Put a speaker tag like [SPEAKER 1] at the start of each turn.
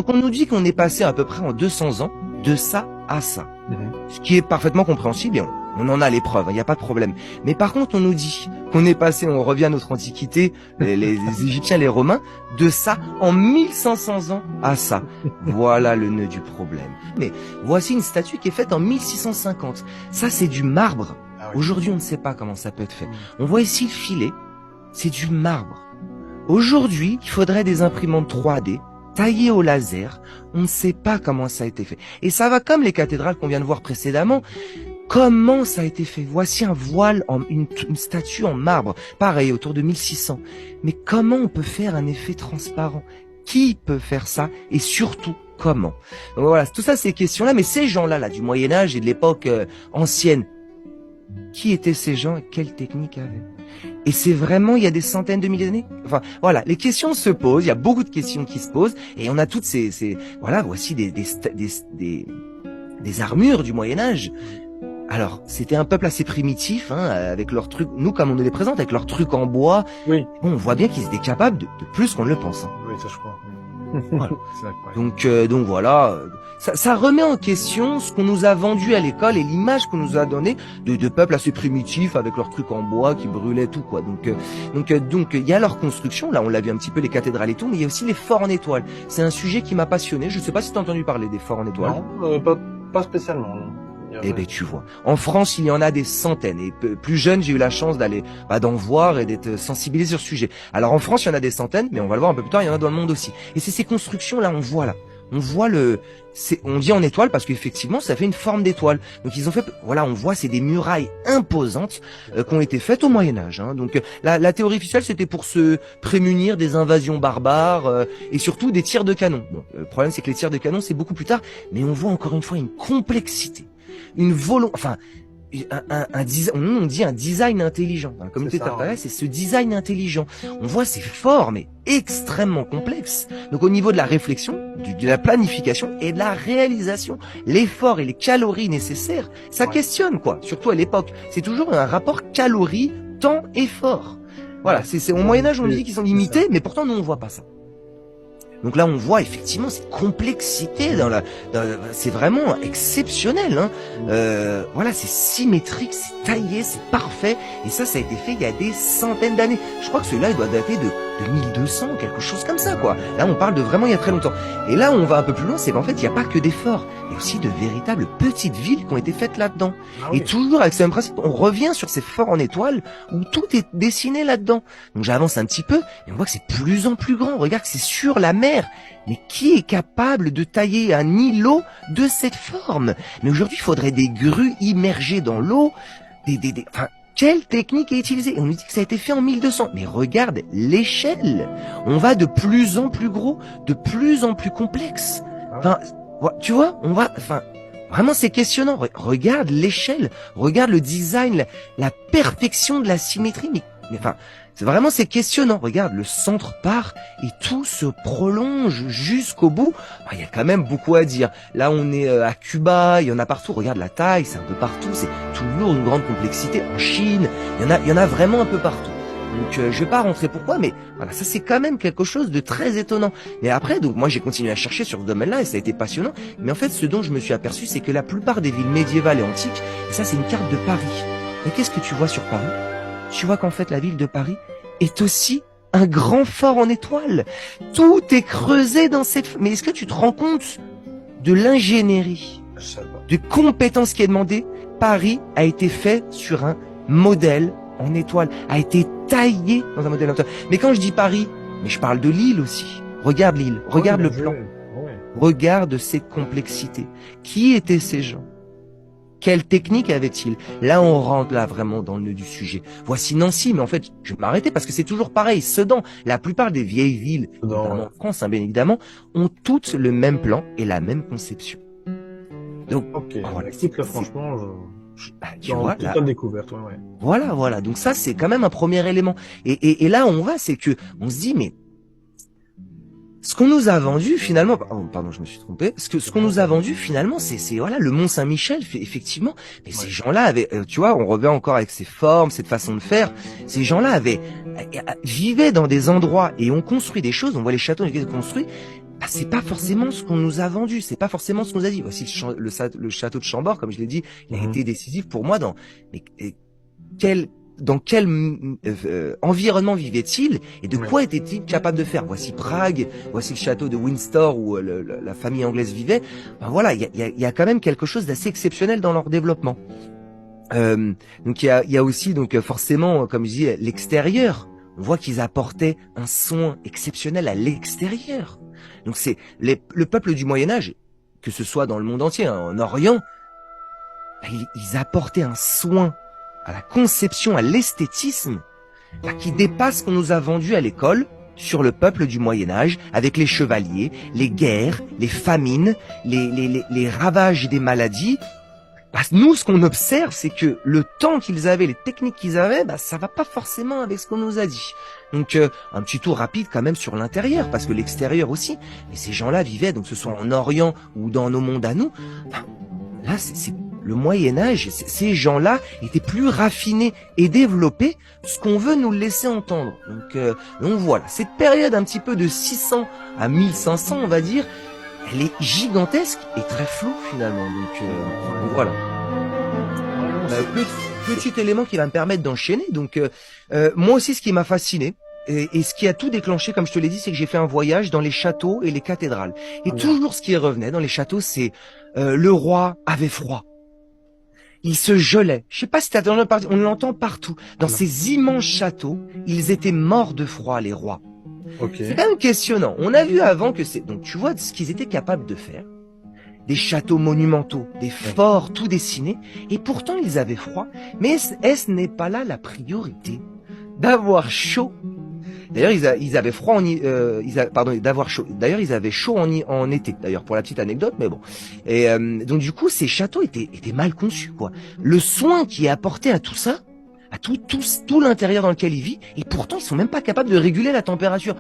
[SPEAKER 1] Donc on nous dit qu'on est passé à peu près en 200 ans de ça à ça. Ce qui est parfaitement compréhensible et on en a les preuves, il n'y a pas de problème. Mais par contre, on nous dit qu'on est passé, on revient à notre antiquité, les Égyptiens, les Romains, de ça en 1500 ans à ça. Voilà le nœud du problème. Mais voici une statue qui est faite en 1650. Ça, c'est du marbre. Aujourd'hui, on ne sait pas comment ça peut être fait. On voit ici le filet, c'est du marbre. Aujourd'hui, il faudrait des imprimantes 3D, taillées au laser. On ne sait pas comment ça a été fait. Et ça va comme les cathédrales qu'on vient de voir précédemment. Comment ça a été fait? Voici un voile, une statue en marbre, pareil, autour de 1600. Mais comment on peut faire un effet transparent? Qui peut faire ça? Et surtout, comment? Donc voilà, tout ça, ces questions-là. Mais ces gens-là, du Moyen-Âge et de l'époque ancienne, qui étaient ces gens et quelle technique avaient? Et c'est vraiment, il y a des centaines de milliers d'années. Enfin, voilà, les questions se posent, il y a beaucoup de questions qui se posent, et on a toutes voilà, voici des armures du Moyen-Âge. Alors, c'était un peuple assez primitif, avec leurs trucs, nous, comme on nous les présente, avec leurs trucs en bois.
[SPEAKER 2] Oui.
[SPEAKER 1] Bon, on voit bien qu'ils étaient capables de plus qu'on ne le pense.
[SPEAKER 2] Oui, ça je crois.
[SPEAKER 1] Voilà. Donc voilà, ça remet en question ce qu'on nous a vendu à l'école et l'image qu'on nous a donnée de peuples assez primitifs avec leurs trucs en bois qui brûlaient tout quoi. Donc il y a leur construction, là on l'a vu un petit peu les cathédrales et tout, mais il y a aussi les forts en étoiles. C'est un sujet qui m'a passionné. Je sais pas si tu as entendu parler des forts en étoiles.
[SPEAKER 2] Non, pas spécialement. Non.
[SPEAKER 1] Eh ben tu vois, en France il y en a des centaines et plus jeune j'ai eu la chance d'aller d'en voir et d'être sensibilisé sur ce sujet. Alors en France il y en a des centaines, mais on va le voir un peu plus tard, il y en a dans le monde aussi. Et c'est ces constructions là, on voit on dit en étoile parce qu'effectivement ça fait une forme d'étoile. Donc ils ont fait, voilà, on voit c'est des murailles imposantes qui ont été faites au Moyen-Âge. Donc la théorie officielle c'était pour se prémunir des invasions barbares et surtout des tirs de canon. Bon, le problème c'est que les tirs de canon c'est beaucoup plus tard, mais on voit encore une fois une complexité. On dit un design intelligent. Dans la communauté tartarienne, c'est ce design intelligent. On voit c'est fort, mais extrêmement complexe. Donc au niveau de la réflexion, de la planification et de la réalisation, l'effort et les calories nécessaires, ça questionne quoi. Surtout à l'époque, c'est toujours un rapport calories, temps, effort. Voilà, c'est au Moyen-Âge on dit qu'ils sont limités, mais pourtant nous on voit pas ça. Donc là, on voit effectivement cette complexité c'est vraiment exceptionnel. Voilà, c'est symétrique, c'est taillé, c'est parfait. Et ça a été fait il y a des centaines d'années. Je crois que celui-là, il doit dater de 1200, quelque chose comme ça, quoi. Là, on parle de vraiment il y a très longtemps. Et là, on va un peu plus loin, c'est qu'en fait, il n'y a pas que des forts. Il y a aussi de véritables petites villes qui ont été faites là-dedans. Et toujours avec ce même principe, on revient sur ces forts en étoiles où tout est dessiné là-dedans. Donc j'avance un petit peu et on voit que c'est de plus en plus grand. Regarde que c'est sur la mer. Mais qui est capable de tailler un îlot de cette forme? Mais aujourd'hui, il faudrait des grues immergées dans l'eau, enfin, quelle technique est utilisée? On nous dit que ça a été fait en 1200. Mais regarde l'échelle. On va de plus en plus gros, de plus en plus complexe. Enfin, tu vois, vraiment c'est questionnant. Regarde l'échelle, regarde le design, la perfection de la symétrie. Mais enfin, c'est questionnant. Regarde, le centre part et tout se prolonge jusqu'au bout. Il y a quand même beaucoup à dire. Là, on est à Cuba, il y en a partout. Regarde la taille, c'est un peu partout. C'est toujours une grande complexité. En Chine, il y en a vraiment un peu partout. Donc, je vais pas rentrer pourquoi, mais voilà, ça c'est quand même quelque chose de très étonnant. Mais après, donc moi j'ai continué à chercher sur ce domaine-là et ça a été passionnant. Mais en fait, ce dont je me suis aperçu, c'est que la plupart des villes médiévales et antiques, et ça c'est une carte de Paris. Mais qu'est-ce que tu vois sur Paris? Tu vois qu'en fait la ville de Paris est aussi un grand fort en étoile. Tout est creusé dans cette... Mais est-ce que tu te rends compte de l'ingénierie, de compétence qui est demandée? Paris a été fait sur un modèle en étoile, a été taillé dans un modèle en étoile. Mais quand je dis Paris, mais je parle de l'île aussi. Regarde l'île, regarde le plan. Regarde cette complexité. Qui étaient ces gens? Quelle technique avait-il? Là, on rentre là vraiment dans le nœud du sujet. Voici Nancy, mais en fait, je vais m'arrêter parce que c'est toujours pareil. Sedan, la plupart des vieilles villes, notamment en France, bien évidemment, ont toutes le même plan et la même conception. Donc,
[SPEAKER 2] voilà, écoute, là, franchement,
[SPEAKER 1] tu vois,
[SPEAKER 2] là, découverte,
[SPEAKER 1] Voilà. Donc ça, c'est quand même un premier élément. Et là, on va, c'est que on se dit, mais ce qu'on nous a vendu finalement, pardon, je me suis trompé. Ce qu'on nous a vendu finalement, c'est voilà le Mont Saint-Michel, effectivement. Mais ces gens-là avaient, tu vois, on revient encore avec ces formes, cette façon de faire. Ces gens-là vivaient dans des endroits et ont construit des choses. On voit les châteaux qui ont été construits bah, c'est pas forcément ce qu'on nous a vendu, c'est pas forcément ce qu'on nous a dit. Voici le château de Chambord, comme je l'ai dit, il a été décisif pour moi dans quel environnement vivait-il et de quoi était-il capable de faire. Voici Prague, voici le château de Windsor où la famille anglaise vivait. Ben voilà, il y a quand même quelque chose d'assez exceptionnel dans leur développement. Donc il y a aussi donc forcément, comme je dis, l'extérieur. On voit qu'ils apportaient un soin exceptionnel à l'extérieur. Donc c'est le peuple du Moyen Âge, que ce soit dans le monde entier, hein, en Orient, ils apportaient un soin à la conception, à l'esthétisme, qui dépasse ce qu'on nous a vendu à l'école sur le peuple du Moyen Âge, avec les chevaliers, les guerres, les famines, les ravages des maladies. Nous, ce qu'on observe, c'est que le temps qu'ils avaient, les techniques qu'ils avaient, ça va pas forcément avec ce qu'on nous a dit. Donc, un petit tour rapide quand même sur l'intérieur, parce que l'extérieur aussi. Mais ces gens-là vivaient, donc ce soit en Orient ou dans nos mondes à nous. Là, c'est le Moyen-Âge, ces gens-là étaient plus raffinés et développés, ce qu'on veut nous laisser entendre. Donc voilà, cette période un petit peu de 600 à 1500, on va dire, elle est gigantesque et très floue finalement. Donc voilà. Petit élément qui va me permettre d'enchaîner. Donc moi aussi, ce qui m'a fasciné et ce qui a tout déclenché, comme je te l'ai dit, c'est que j'ai fait un voyage dans les châteaux et les cathédrales. Et toujours ce qui revenait dans les châteaux, c'est le roi avait froid. Il se gelait. Je sais pas si t'as entendu parler, on l'entend partout. Dans ces immenses châteaux, ils étaient morts de froid, les rois. C'est quand même questionnant. On a vu avant que donc tu vois ce qu'ils étaient capables de faire. Des châteaux monumentaux, des forts tout dessinés, et pourtant ils avaient froid. Mais est-ce n'est pas là la priorité d'avoir chaud? D'ailleurs, ils avaient froid d'avoir chaud. D'ailleurs, ils avaient chaud en été. D'ailleurs, pour la petite anecdote, mais bon. Et donc du coup, ces châteaux étaient mal conçus, quoi. Le soin qui est apporté à tout ça, à tout l'intérieur dans lequel ils vivent, et pourtant ils sont même pas capables de réguler la température.